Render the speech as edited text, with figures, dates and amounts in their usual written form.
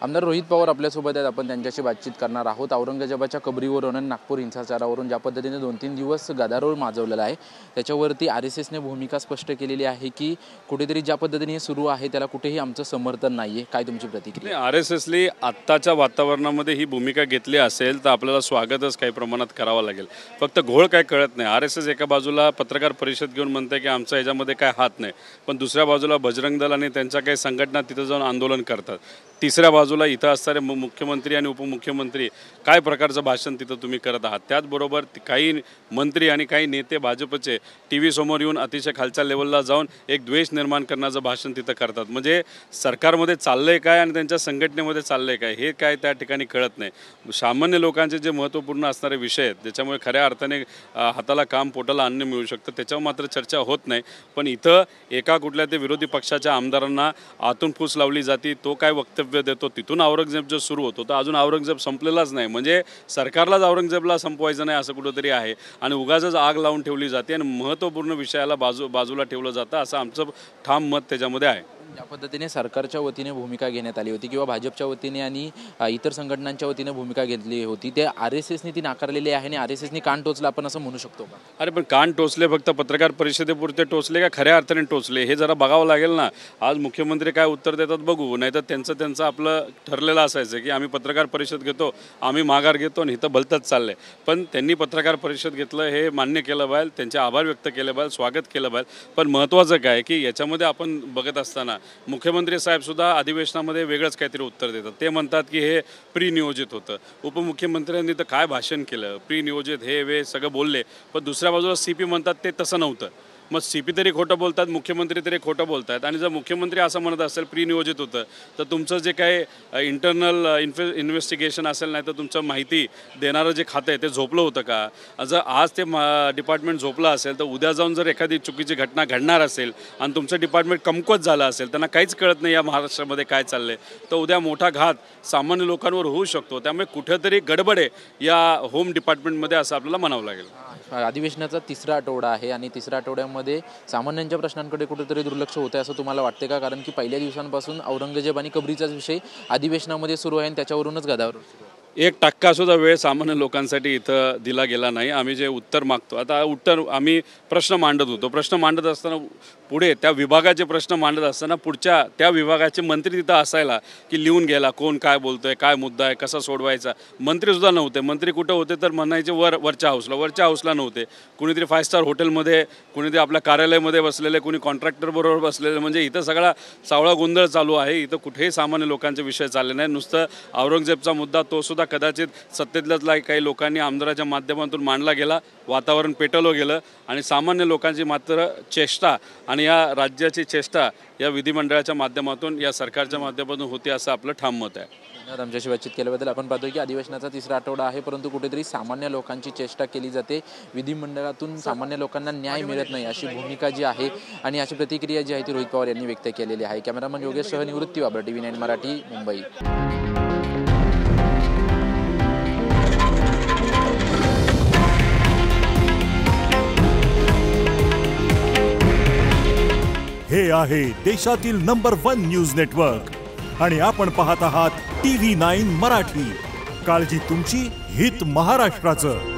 आमदार रोहित पवार आपल्यासोबत आहेत, आपण त्यांच्याशी बातचीत करणार आहोत। औरंगजेबाच्या कबरीवरून नागपूर हिंसाचारावरून ज्या पद्धतीने 2-3 दिवस गदारोळ माजवलेला आहे त्याच्यावरती आरएसएसने भूमिका स्पष्ट केलेली आहे की कुठेतरी ज्या पद्धतीने हे सुरू आहे त्याला कुठेही आमचं समर्थन नाहीये। काय तुमची प्रतिक्रिया? आरएसएसने आत्ताच्या वातावरणामध्ये ही भूमिका घेतली असेल तर आपल्याला स्वागतच काही प्रमाणात करावं लागेल। फक्त घोळ काय कळत नाही। आरएसएस एका बाजूला पत्रकार परिषद घेऊन म्हणते की आमचा याच्यामध्ये काय हात नाही, पण दुसऱ्या बाजूला बजरंग दल आणि त्यांच्या काही संघटना तिथे जाऊन आंदोलन करतात। तिसऱ्या बाजूला इथं असणारे मुख्यमंत्री आणि उपमुख्यमंत्री काय प्रकारचं भाषण तिथं तुम्ही करत आहात। त्याचबरोबर काही मंत्री आणि काही नेते भाजपचे टीव्ही समोर येऊन अतिशय खालच्या लेवलला जाऊन एक द्वेष निर्माण करण्याचं भाषण तिथं करतात। म्हणजे सरकारमध्ये चाललंय काय आणि त्यांच्या संघटनेमध्ये चाललंय काय हे काय त्या ठिकाणी कळत नाही। सामान्य लोकांचे जे महत्त्वपूर्ण असणारे विषय आहेत ज्याच्यामुळे खऱ्या अर्थाने हाताला काम पोटाला अन्न मिळू शकतं त्याच्यावर मात्र चर्चा होत नाही। पण इथं एका कुठल्या ते विरोधी पक्षाच्या आमदारांना आतून फूस लावली जाते, तो काय वक्तव्य देतो, तिथून औरंगजेब जो सुरू होतो तर अजून औरंगजेब संपलेलाच नाही। म्हणजे सरकारलाच औरंगजेबला संपवायचं नाही असं कुठंतरी आहे आणि उगाचच आग लावून ठेवली जाते आणि महत्त्वपूर्ण विषयाला बाजूला ठेवलं जातं असं आमचं ठाम मत त्याच्यामध्ये आहे। ज्या पद्धतीने सरकारच्या वतीने भूमिका घेण्यात आली होती किंवा भाजपच्या वतीने आणि इतर संघटनांच्या वतीने भूमिका घेतली होती ते आरएसएसने ती नाकारलेली आहे आणि आरएसएसने कान टोचला आपण असं म्हणू शकतो का? अरे पण कान टोचले फक्त पत्रकार परिषदेपुरते टोचले का खऱ्या अर्थाने टोचले हे जरा बघावं लागेल ना। आज मुख्यमंत्री काय उत्तर देतात बघू, नाहीतर त्यांचं आपलं ठरलेलं असायचं की आम्ही पत्रकार परिषद घेतो, आम्ही माघार घेतो आणि इथं भलतंच चाललंय। पण त्यांनी पत्रकार परिषद घेतलं हे मान्य केलं पाहिजे, त्यांचे आभार व्यक्त केले पाहिजे, स्वागत केलं पाहिजे। पण महत्त्वाचं काय की याच्यामध्ये आपण बघत असताना मुख्यमंत्री साहेबसुद्धा अधिवेशनामध्ये वेगळंच काहीतरी उत्तर देतात। ते म्हणतात की हे प्रीनियोजित होतं। उपमुख्यमंत्र्यांनी तर काय भाषण केलं, प्रीनियोजित हे वे सगळं बोलले, पण दुसऱ्या बाजूला सीपी म्हणतात ते तसं नव्हतं। मग सीपी तरी खोटं बोलतात, मुख्यमंत्री तरी खोटं बोलतात। आणि जर मुख्यमंत्री असं म्हणत असेल प्रीनियोजित होतं तर तुमचं जे काही इंटरनल इन्व्हेस्टिगेशन असेल नाही तर तुमचं माहिती देणारं जे खातं आहे ते झोपलं होतं का? जर आज ते डिपार्टमेंट झोपलं असेल तर उद्या जाऊन जर एखादी चुकीची घटना घडणार असेल आणि तुमचं डिपार्टमेंट कमकुवत झालं असेल, त्यांना काहीच कळत नाही या महाराष्ट्रामध्ये काय चाललंय, तर उद्या मोठा घात सामान्य लोकांवर होऊ शकतो। त्यामुळे कुठेतरी गडबड आहे या होम डिपार्टमेंटमध्ये असं आपल्याला म्हणावं लागेल। अधिवेशनाचा तिसरा आठवडा आहे आणि तिसऱ्या आठवड्यामध्ये सामान्यांच्या प्रश्नांकडे कुठेतरी दुर्लक्ष होते असं तुम्हाला वाटते का? कारण की पहिल्या दिवसांपासून औरंगजेब आणि कबरीचाच विषय अधिवेशनामध्ये सुरू आहे आणि त्याच्यावरूनच गदारोळ सुरू आहे। 1% सुद्धा वेळ सामान्य लोकांसाठी इथं दिला गेला नाही। आम्ही जे उत्तर मागतो आता आम्ही प्रश्न मांडत होतो, प्रश्न मांडत असताना पुढे त्या विभागाचे प्रश्न मांडत असताना पुढच्या त्या विभागाचे मंत्री तिथं असायला की लिहून घ्यायला कोण काय बोलतोय, काय मुद्दा आहे, कसा सोडवायचा। मंत्रीसुद्धा नव्हते। मंत्री कुठं होते तर म्हणायचे वरच्या हाऊसला नव्हते। कुणीतरी 5 स्टार हॉटेलमध्ये, कुणीतरी आपल्या कार्यालयामध्ये बसलेले, कुणी कॉन्ट्रॅक्टर बरोबर बसलेले। म्हणजे इथं सगळा सावळा गोंधळ चालू आहे। इथं कुठेही सामान्य लोकांचे विषय चालले नाही। नुसतं औरंगजेबचा मुद्दा तो सुद्धा कदाचित सत्तेतल्याच काही लोकांनी आमदाराच्या माध्यमातून मांडला गेला, वातावरण पेटवलं गेलं आणि सामान्य लोकांची मात्र चेष्टा आणि या राज्याची चेष्टा या विधिमंडळाच्या माध्यमातून या सरकारच्या माध्यमातून होती असं आपलं ठाम मत आहे। आमच्याशी बातचीत केल्याबद्दल आपण पाहतोय की अधिवेशनाचा तिसरा आठवडा आहे परंतु कुठेतरी सामान्य लोकांची चेष्टा केली जाते, विधिमंडळातून सामान्य लोकांना न्याय मिळत नाही अशी भूमिका जी आहे आणि अशी प्रतिक्रिया जी आहे ती रोहित पवार यांनी व्यक्त केलेली आहे। कॅमेरामन योगेश सह निवृत्ती बाबर, TV9 मराठी, मुंबई। हे आहे देशातील नंबर 1 न्यूज नेटवर्क आणि आपण पाहत आहात TV9 मराठी। काळजी तुमची, हित महाराष्ट्राचं।